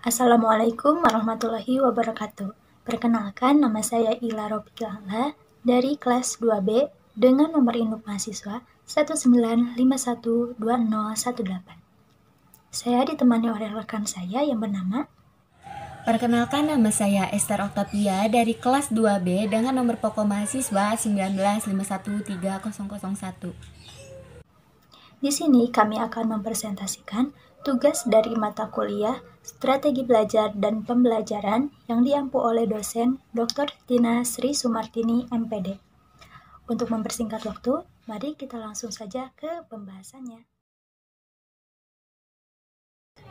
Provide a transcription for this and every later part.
Assalamualaikum warahmatullahi wabarakatuh. Perkenalkan, nama saya Ila Robiqala dari kelas 2B dengan nomor induk mahasiswa 195120118. Saya ditemani oleh rekan saya yang bernama. Perkenalkan, nama saya Esther Octavia dari kelas 2B dengan nomor pokok mahasiswa 1951301. Di sini kami akan mempresentasikan tugas dari mata kuliah Strategi Belajar dan Pembelajaran yang diampu oleh dosen Dr. Tina Sri Sumartini, MPD. Untuk mempersingkat waktu, mari kita langsung saja ke pembahasannya.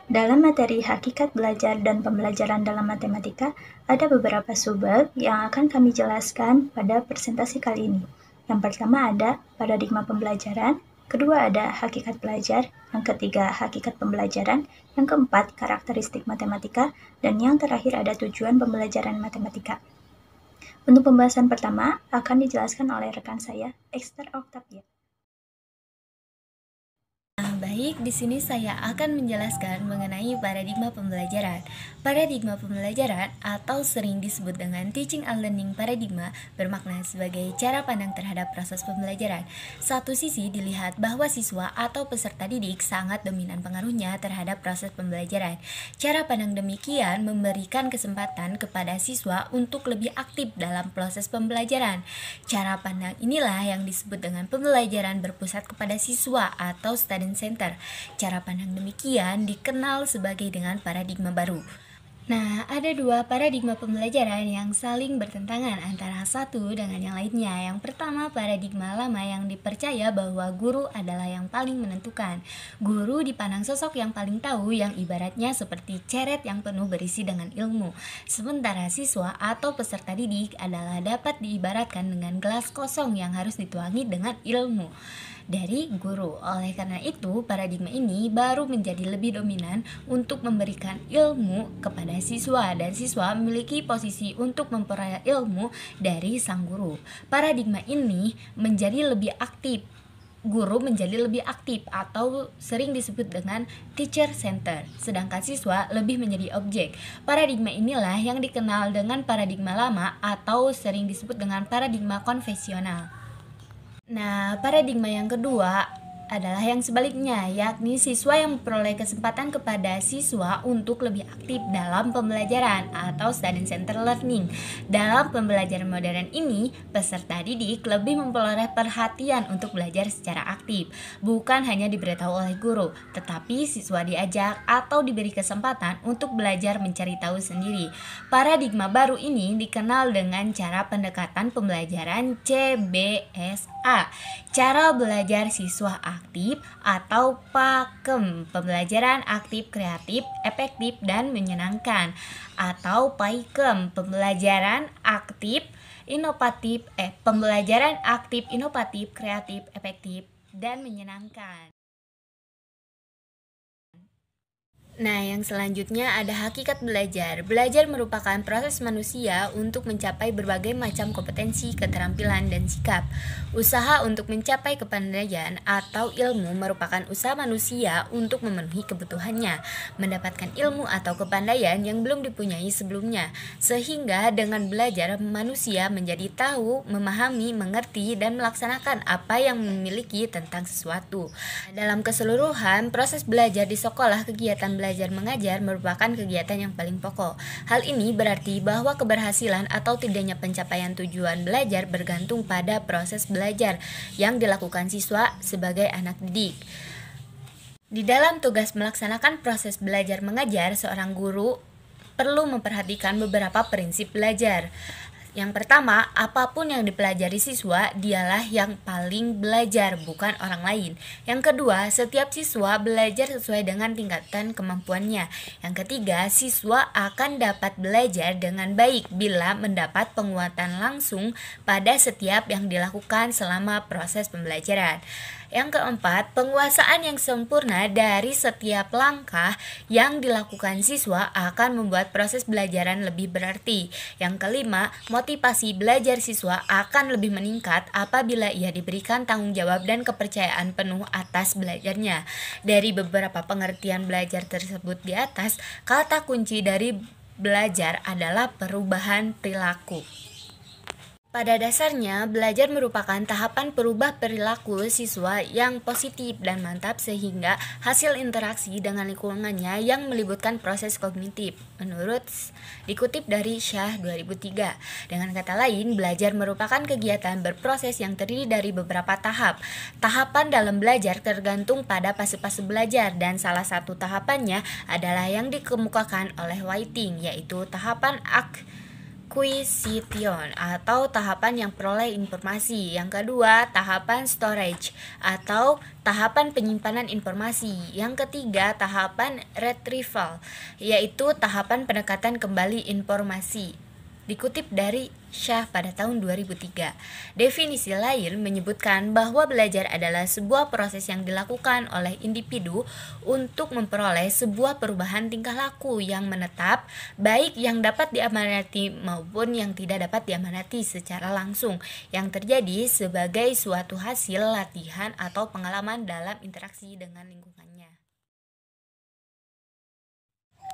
Dalam materi hakikat belajar dan pembelajaran dalam matematika, ada beberapa subbab yang akan kami jelaskan pada presentasi kali ini. Yang pertama ada paradigma pembelajaran, kedua ada hakikat belajar, yang ketiga hakikat pembelajaran, yang keempat karakteristik matematika, dan yang terakhir ada tujuan pembelajaran matematika. Untuk pembahasan pertama akan dijelaskan oleh rekan saya, Esther Octavia. Baik, di sini saya akan menjelaskan mengenai paradigma pembelajaran. Paradigma pembelajaran atau sering disebut dengan teaching and learning paradigma bermakna sebagai cara pandang terhadap proses pembelajaran. Satu sisi dilihat bahwa siswa atau peserta didik sangat dominan pengaruhnya terhadap proses pembelajaran. Cara pandang demikian memberikan kesempatan kepada siswa untuk lebih aktif dalam proses pembelajaran. Cara pandang inilah yang disebut dengan pembelajaran berpusat kepada siswa atau student center. Cara pandang demikian dikenal sebagai dengan paradigma baru. Nah, ada dua paradigma pembelajaran yang saling bertentangan antara satu dengan yang lainnya. Yang pertama, paradigma lama yang dipercaya bahwa guru adalah yang paling menentukan. Guru dipandang sosok yang paling tahu, yang ibaratnya seperti ceret yang penuh berisi dengan ilmu. Sementara siswa atau peserta didik adalah dapat diibaratkan dengan gelas kosong yang harus dituangi dengan ilmu dari guru. Oleh karena itu, paradigma ini baru menjadi lebih dominan untuk memberikan ilmu kepada siswa, dan siswa memiliki posisi untuk memperoleh ilmu dari sang guru. Paradigma ini menjadi lebih aktif. Guru menjadi lebih aktif atau sering disebut dengan teacher center, sedangkan siswa lebih menjadi objek. Paradigma inilah yang dikenal dengan paradigma lama atau sering disebut dengan paradigma konvensional. Nah, paradigma yang kedua adalah yang sebaliknya, yakni siswa yang memperoleh kesempatan kepada siswa untuk lebih aktif dalam pembelajaran atau student center learning. Dalam pembelajaran modern ini, peserta didik lebih memperoleh perhatian untuk belajar secara aktif, bukan hanya diberitahu oleh guru, tetapi siswa diajak atau diberi kesempatan untuk belajar mencari tahu sendiri. Paradigma baru ini dikenal dengan cara pendekatan pembelajaran CBSA, cara belajar siswa aktif atau PAKEM, pembelajaran aktif, kreatif, efektif, dan menyenangkan, atau PAIKEM, pembelajaran aktif, inovatif, kreatif, efektif, dan menyenangkan. Nah, yang selanjutnya ada hakikat belajar. Belajar merupakan proses manusia untuk mencapai berbagai macam kompetensi, keterampilan, dan sikap. Usaha untuk mencapai kepandaian atau ilmu merupakan usaha manusia untuk memenuhi kebutuhannya, mendapatkan ilmu atau kepandaian yang belum dipunyai sebelumnya. Sehingga dengan belajar, manusia menjadi tahu, memahami, mengerti, dan melaksanakan apa yang memiliki tentang sesuatu. Dalam keseluruhan, proses belajar di sekolah, kegiatan belajar mengajar merupakan kegiatan yang paling pokok. Hal ini berarti bahwa keberhasilan atau tidaknya pencapaian tujuan belajar bergantung pada proses belajar yang dilakukan siswa sebagai anak didik. Di dalam tugas melaksanakan proses belajar mengajar, seorang guru perlu memperhatikan beberapa prinsip belajar. Yang pertama, apapun yang dipelajari siswa, dialah yang paling belajar, bukan orang lain. Yang kedua, setiap siswa belajar sesuai dengan tingkatan kemampuannya. Yang ketiga, siswa akan dapat belajar dengan baik bila mendapat penguatan langsung pada setiap yang dilakukan selama proses pembelajaran. Yang keempat, penguasaan yang sempurna dari setiap langkah yang dilakukan siswa akan membuat proses belajaran lebih berarti. Yang kelima, motivasi belajar siswa akan lebih meningkat apabila ia diberikan tanggung jawab dan kepercayaan penuh atas belajarnya. Dari beberapa pengertian belajar tersebut di atas, kata kunci dari belajar adalah perubahan perilaku. Pada dasarnya, belajar merupakan tahapan perubah perilaku siswa yang positif dan mantap sehingga hasil interaksi dengan lingkungannya yang melibatkan proses kognitif. Dikutip dari Shah 2003. Dengan kata lain, belajar merupakan kegiatan berproses yang terdiri dari beberapa tahap. Tahapan dalam belajar tergantung pada fase-fase belajar dan salah satu tahapannya adalah yang dikemukakan oleh Whiting, yaitu tahapan acquisition atau tahapan yang peroleh informasi. Yang kedua, tahapan storage atau tahapan penyimpanan informasi. Yang ketiga, tahapan retrieval, yaitu tahapan pendekatan kembali informasi. Dikutip dari Shah pada tahun 2003. Definisi lain menyebutkan bahwa belajar adalah sebuah proses yang dilakukan oleh individu untuk memperoleh sebuah perubahan tingkah laku yang menetap, baik yang dapat diamanati maupun yang tidak dapat diamanati secara langsung, yang terjadi sebagai suatu hasil latihan atau pengalaman dalam interaksi dengan lingkungannya.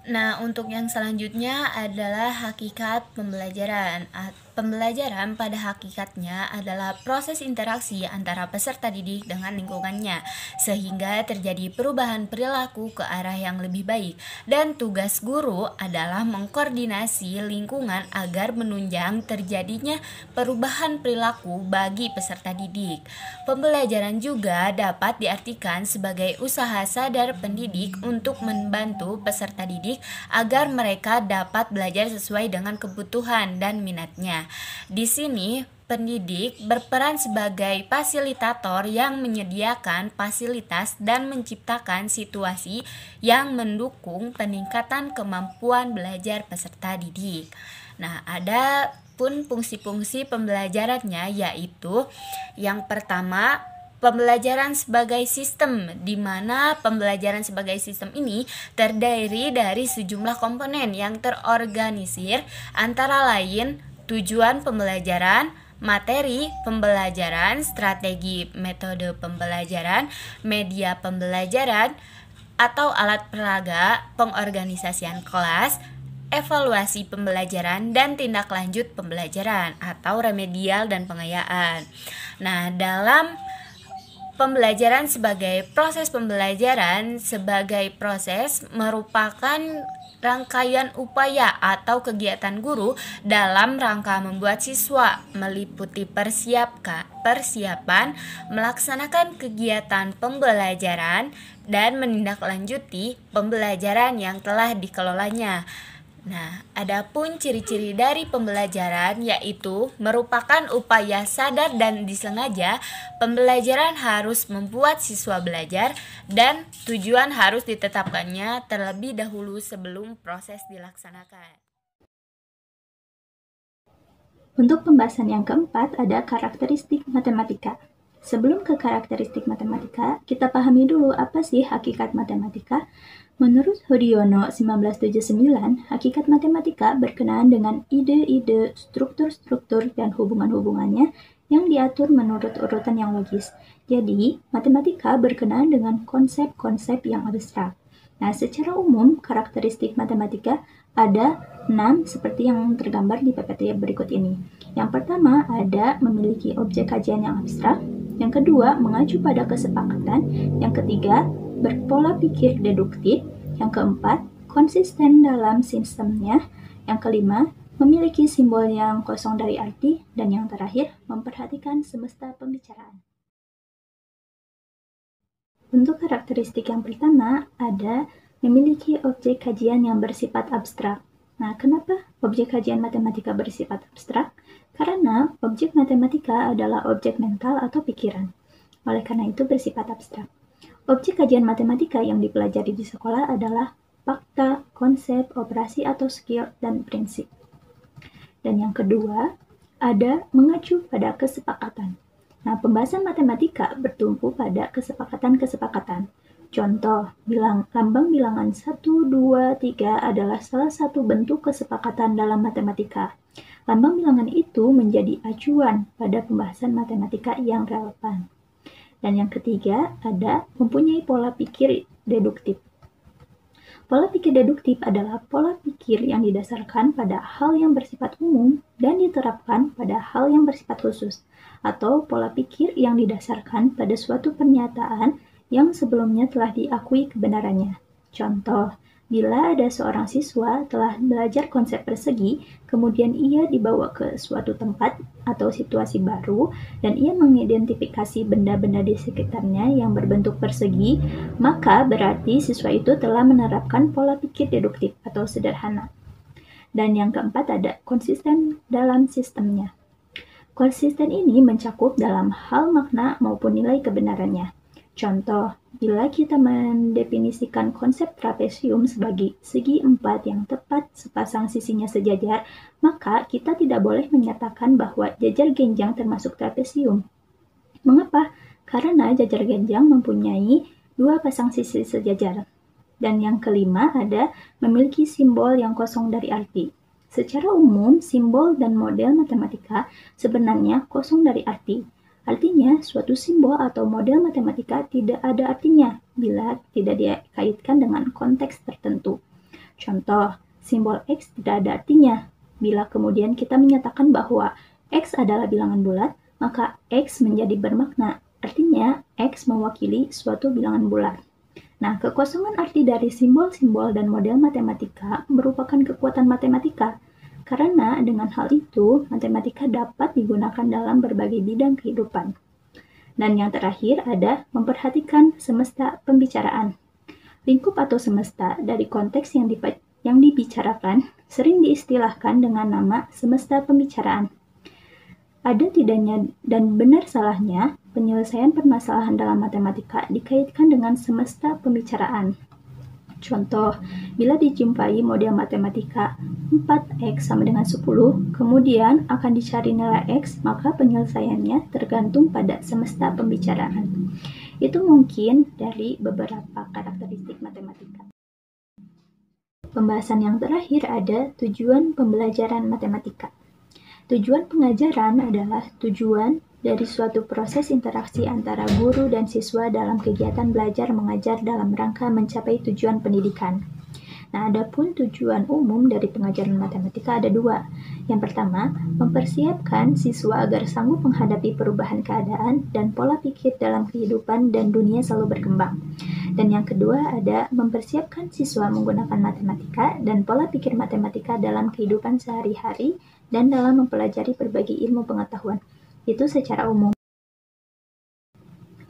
Nah, untuk yang selanjutnya adalah hakikat pembelajaran. Pembelajaran pada hakikatnya adalah proses interaksi antara peserta didik dengan lingkungannya, sehingga terjadi perubahan perilaku ke arah yang lebih baik. Dan tugas guru adalah mengkoordinasi lingkungan agar menunjang terjadinya perubahan perilaku bagi peserta didik. Pembelajaran juga dapat diartikan sebagai usaha sadar pendidik untuk membantu peserta didik agar mereka dapat belajar sesuai dengan kebutuhan dan minatnya. Di sini, pendidik berperan sebagai fasilitator yang menyediakan fasilitas dan menciptakan situasi yang mendukung peningkatan kemampuan belajar peserta didik. Nah, ada pun fungsi-fungsi pembelajarannya, yaitu yang pertama, pembelajaran sebagai sistem, di mana pembelajaran sebagai sistem ini terdiri dari sejumlah komponen yang terorganisir, antara lain tujuan pembelajaran, materi pembelajaran, strategi metode pembelajaran, media pembelajaran atau alat peraga, pengorganisasian kelas, evaluasi pembelajaran, dan tindak lanjut pembelajaran atau remedial dan pengayaan. Nah, dalam pembelajaran sebagai proses merupakan rangkaian upaya atau kegiatan guru dalam rangka membuat siswa meliputi persiapan, melaksanakan kegiatan pembelajaran, dan menindaklanjuti pembelajaran yang telah dikelolanya. Nah, adapun ciri-ciri dari pembelajaran yaitu merupakan upaya sadar dan disengaja. Pembelajaran harus membuat siswa belajar dan tujuan harus ditetapkannya terlebih dahulu sebelum proses dilaksanakan. Untuk pembahasan yang keempat ada karakteristik matematika. Sebelum ke karakteristik matematika, kita pahami dulu apa sih hakikat matematika. Menurut Hodiono 1979, hakikat matematika berkenaan dengan ide-ide, struktur-struktur, dan hubungan-hubungannya yang diatur menurut urutan yang logis. Jadi, matematika berkenaan dengan konsep-konsep yang abstrak. Nah, secara umum, karakteristik matematika ada 6 seperti yang tergambar di PPT berikut ini. Yang pertama ada memiliki objek kajian yang abstrak. Yang kedua, mengacu pada kesepakatan. Yang ketiga, berpola pikir deduktif. Yang keempat, konsisten dalam sistemnya. Yang kelima, memiliki simbol yang kosong dari arti. Dan yang terakhir, memperhatikan semesta pembicaraan. Untuk karakteristik yang pertama, ada memiliki objek kajian yang bersifat abstrak. Nah, kenapa objek kajian matematika bersifat abstrak? Karena objek matematika adalah objek mental atau pikiran. Oleh karena itu bersifat abstrak. Objek kajian matematika yang dipelajari di sekolah adalah fakta, konsep, operasi atau skill, dan prinsip. Dan yang kedua, ada mengacu pada kesepakatan. Nah, pembahasan matematika bertumpu pada kesepakatan-kesepakatan. Contoh, lambang bilangan 1, 2, 3 adalah salah satu bentuk kesepakatan dalam matematika. Lambang bilangan itu menjadi acuan pada pembahasan matematika yang relevan. Dan yang ketiga, ada mempunyai pola pikir deduktif. Pola pikir deduktif adalah pola pikir yang didasarkan pada hal yang bersifat umum dan diterapkan pada hal yang bersifat khusus, atau pola pikir yang didasarkan pada suatu pernyataan yang sebelumnya telah diakui kebenarannya. Contoh, bila ada seorang siswa telah belajar konsep persegi, kemudian ia dibawa ke suatu tempat atau situasi baru, dan ia mengidentifikasi benda-benda di sekitarnya yang berbentuk persegi, maka berarti siswa itu telah menerapkan pola pikir deduktif atau sederhana. Dan yang keempat ada konsisten dalam sistemnya. Konsisten ini mencakup dalam hal makna maupun nilai kebenarannya. Contoh, bila kita mendefinisikan konsep trapesium sebagai segi empat yang tepat sepasang sisinya sejajar, maka kita tidak boleh menyatakan bahwa jajar genjang termasuk trapesium. Mengapa? Karena jajar genjang mempunyai dua pasang sisi sejajar. Dan yang kelima ada memiliki simbol yang kosong dari arti. Secara umum, simbol dan model matematika sebenarnya kosong dari arti. Artinya, suatu simbol atau model matematika tidak ada artinya bila tidak dikaitkan dengan konteks tertentu. Contoh, simbol X tidak ada artinya. Bila kemudian kita menyatakan bahwa X adalah bilangan bulat, maka X menjadi bermakna. Artinya, X mewakili suatu bilangan bulat. Nah, kekosongan arti dari simbol-simbol dan model matematika merupakan kekuatan matematika, karena dengan hal itu, matematika dapat digunakan dalam berbagai bidang kehidupan. Dan yang terakhir ada memperhatikan semesta pembicaraan. Lingkup atau semesta dari konteks yang dibicarakan sering diistilahkan dengan nama semesta pembicaraan. Ada tidaknya dan benar salahnya penyelesaian permasalahan dalam matematika dikaitkan dengan semesta pembicaraan. Contoh, bila dijumpai model matematika 4x sama dengan 10, kemudian akan dicari nilai x, maka penyelesaiannya tergantung pada semesta pembicaraan. Itu mungkin dari beberapa karakteristik matematika. Pembahasan yang terakhir ada tujuan pembelajaran matematika. Tujuan pengajaran adalah tujuan dari suatu proses interaksi antara guru dan siswa dalam kegiatan belajar mengajar dalam rangka mencapai tujuan pendidikan. Nah, adapun tujuan umum dari pengajaran matematika ada dua. Yang pertama, mempersiapkan siswa agar sanggup menghadapi perubahan keadaan dan pola pikir dalam kehidupan dan dunia selalu berkembang. Dan yang kedua ada mempersiapkan siswa menggunakan matematika dan pola pikir matematika dalam kehidupan sehari-hari dan dalam mempelajari berbagai ilmu pengetahuan. Itu secara umum.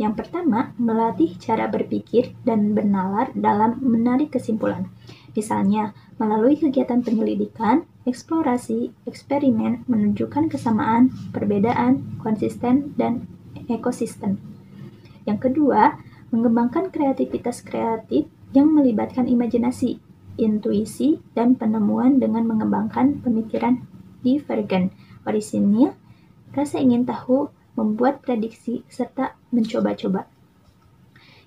Yang pertama, melatih cara berpikir dan bernalar dalam menarik kesimpulan. Misalnya, melalui kegiatan penyelidikan, eksplorasi, eksperimen, menunjukkan kesamaan, perbedaan, konsisten, dan ekosistem. Yang kedua, mengembangkan kreativitas kreatif yang melibatkan imajinasi, intuisi, dan penemuan dengan mengembangkan pemikiran divergen, orisinil, rasa ingin tahu, membuat prediksi, serta mencoba-coba.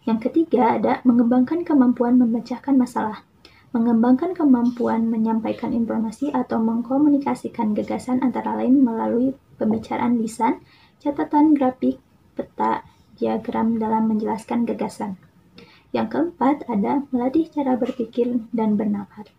Yang ketiga ada mengembangkan kemampuan memecahkan masalah, mengembangkan kemampuan menyampaikan informasi atau mengkomunikasikan gagasan antara lain melalui pembicaraan lisan, catatan grafik, peta, diagram dalam menjelaskan gagasan. Yang keempat ada melatih cara berpikir dan bernalar.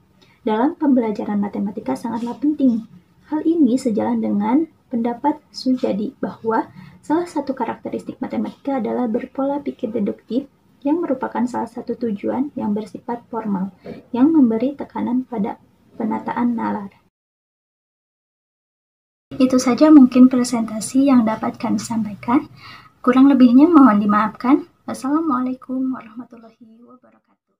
Dalam pembelajaran matematika sangatlah penting. Hal ini sejalan dengan pendapat Sujadi bahwa salah satu karakteristik matematika adalah berpola pikir deduktif yang merupakan salah satu tujuan yang bersifat formal, yang memberi tekanan pada penataan nalar. Itu saja mungkin presentasi yang dapat kami sampaikan. Kurang lebihnya mohon dimaafkan. Wassalamualaikum warahmatullahi wabarakatuh.